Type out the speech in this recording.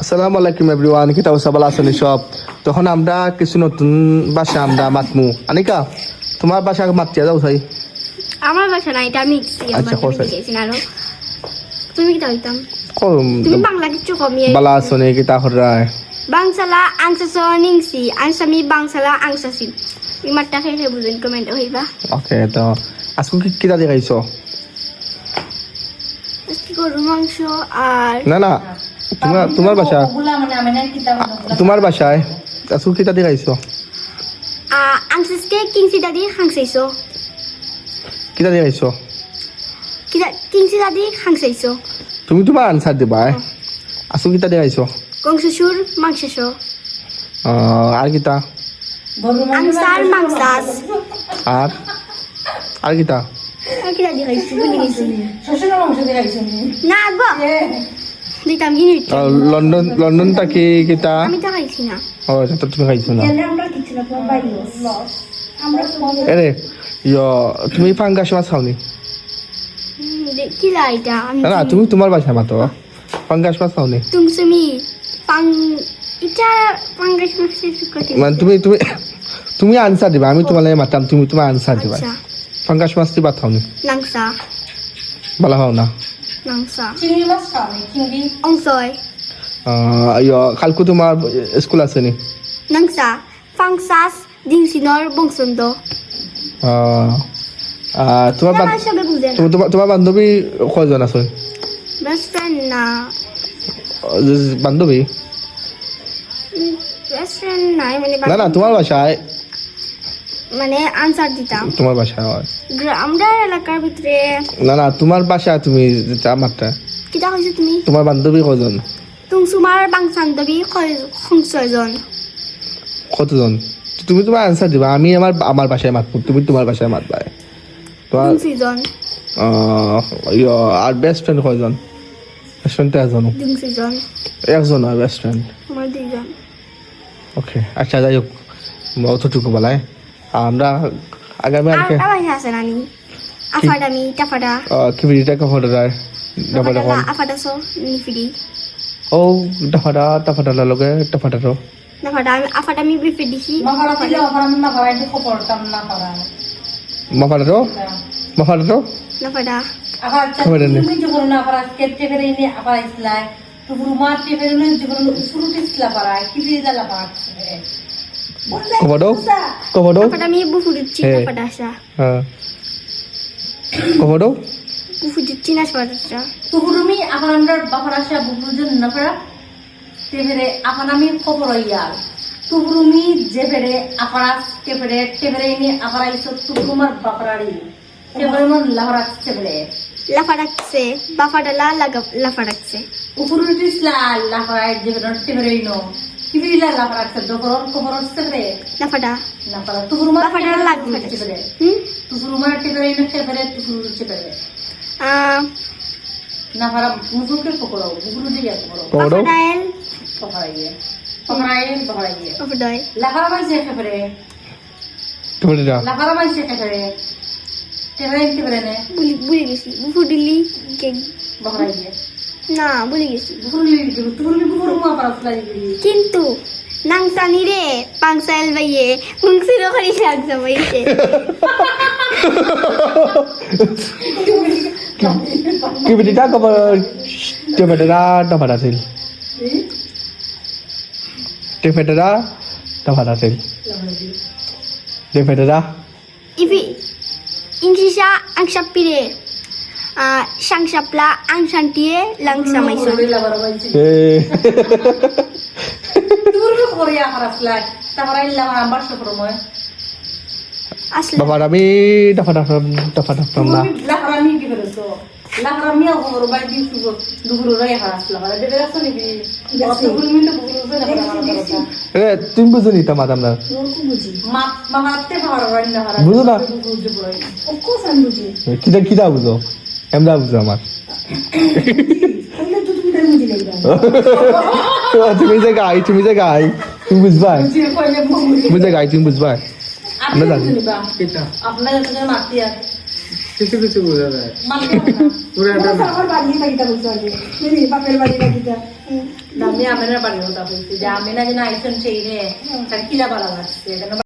আসসালামু আলাইকুম এভরিওয়ান, কি অবস্থা? ভালো আছেন সব? তখন আমরা কিছু নতুন ভাষা আমরা মাতমু। আনিকা, তোমার ভাষা মাতিয়া যাও চাই। আমার ভাষা না, এটা আমি আচ্ছা, কোথায়? তুমি কি হইতাম? তুমি বাংলা কিছু কমিয়ে ভালো আছো নি? কি তাহরায় বাংসালা আংসাসো নিংসি আংসামি বাংসালা আংসাসি ইমারটা খেয়ে বুঝেন কমেন্ট হইবা। ওকে, তো আজকে কি দাদি খাইছো? আজকে গরু মাংস আর না না, তোমার ভাষা, তোমার ভাষায় আজকে কি দাদি খাইছো? আংসাসকে কিংসি দাদি হাংসাইছো। কি দাদি খাইছো? কিংসি দাদি হাংসাইছো। তুমি তোমার আনসার দিবা। আজকে কি দাদি খাইছো? গংসুর মাংসসো। আর কিতা? আংসার মাংসাস। আর কিতা? আর কি দাদি খাইছো ভুলে গেছি। শ্বশুরের মাংস দিয়ে খাইছেন না গো, দিতাম জিনিস লন্ডন থাকি কিতা? আমি তো খাইছি না। ও, এটা তো তুমি খাইছো না। আমরা কিছু না তোমার বাড়ি লস আমরা এরে তুমি পাঙ্গাস মাছ খাওনি? কি লাইটা না না, তুমি তোমার বাসায় মাতো পাঙ্গাস মাছ খাওনি? তুমি পাং এটা পাঙ্গাস মাছের কথা মানে তুমি তুমি তুমি আনসার দিবা, আমি তোমার লাগে মাতাম, তুমি তোমার আনসার দিবা। আচ্ছা, পাঙ্গাস মাছ দিবা খাওনি? নাংসা ভালো খাও না? নাংসা চিংড়ি মাছ খাওনি চিংড়ি অংসয় কালকে তোমার স্কুল আছে নি? নাংসা ফাংসাস দিনসিনর বংসন্দ তোমার আমার সবে বুঝে না। তোমার বান্ধবী কয়জন আছে? বেস্ট ফ্রেন্ড না, বান্ধবী? বেস্ট ফ্রেন্ড নাই, মানে না না, তোমার বাসায়, মানে আনসার দিতাম। তোমার বাসায় হয়। আমরা এলাকার ভিতরে না না, তোমার বাসায় তুমি আমারটা, কিটা হয়েছে তুমি তোমার বান্ধবী কয়জন? তুমসুমার বাংসান্দবী সংশয়জন। কতজন? তুমি তোমার আনসার দিবা, আমি আমার বাসায় মাতবো, তুমি তোমার বাসায় মাতবা। তোমার দুংসিজন আর বেস্ট ফ্রেন্ড কয়জন? বেস্ট ফ্রেন্ড তো একজন, দুংসিজন একজন আর বেস্ট ফ্রেন্ড। আমার দুইজন। ওকে, আচ্ছা, যাই হোক, অতটুকু বলায় আমরা আগামী আর আজকে আবার আছে নানি আফাডামি টাফাডা কি ভিডিওটা কভার রায় ডাবল আফাডালা আফাডাসো নিফিডি ও টাফাটা লগে টাফাটারো নাফাডা আফাডামি বিফিডিহি মাফারা দিলে অপরাধ না করাই দিয়ে খবরটাম না করা মাফাটারো নাফাডা আবার খবর নেই। তুমি যখন না করা কেটে ফেরে নি আবার ইসলাই তো রুমা টেফেরে নি যখন শুরু দিছলা পারা কি দিয়ে দালা পাচ্ছে কভার দাও আফাডামি বুফুডিচি হ্যাঁ। নাফাডাসা হ্যাঁ, কভার দাও। বুফুডিচি নাফাডাসা তুহুরুমি আবার আমরা বাফারাশা বুবুজন না করা টেফেরে আবার আমি খবর হইয়াল তুহুরুমি যে ফেরে আপারাস টেফেরে নি আবার আইসো তুহুরুমার বাফারাড়ি টেফেরে মন লাহরাচ্ছে ফেরে লাফাডাকসে বাফাডালা লাফাডাকসে উপরুটিসলা লাহরাই যে টেফেরে নো কিবিলা লাহরাচ্ছে দোকরন খবরছে ফেরে নাফাডা নাপারা তুহুরুমার বাফাডালা লাগছে লাফাডাকসে ফেরে হুম তুহুরুমার টেফেরে নো ফেরে তুহুরুচ্ছে ফেরে নাপারা মুখুকে পকড়াও মুখুরু দিয়ে পকড়াও কভার দাও। বাফাডাইল পকড়াইয়ে বাফাডাই লাহরা মাইছে ফেরে কভার দাও। লাহরা মাইছে ফেরে টেফেরে নে ভুলে গেছি বুফুডিলি কে পকড়াইয়ে না ভুলে গেছি তুহুরুমা পারাসলা কিন্তু নাংসানি রে পাংসাইল বাইয়ে মুংসিরো করি লাগছে বাইছে কি ভিডিওটা cover টেফেটেরা টাফাটাছিল টেফেটেরা টাফাটাছিল টেফেটেরা ifi ingrisha ang sapire sangsapla ang santie lang sa maison asla বাবার আমি টাফাটাম না। তুমি বুঝো নি তামাদ আমরা বুঝো না, কিটা বুঝো, এমরা বুঝো আমার। তুমি যে গাই তুমি বুঝবা, তুমি যে গাই তুমি বুঝবা। আপনার কিছু কিছু বোঝা যায় মানতে হবে না। পুরাটা না। আমার বাড়ি বাড়িটা বলছো আগে বাপের বাড়ি বাড়িটা আমি আমেনার বাড়ির কথা বলছি যে আমেনা যেন আইসন সেই রে তার কিলা বালা লাগছে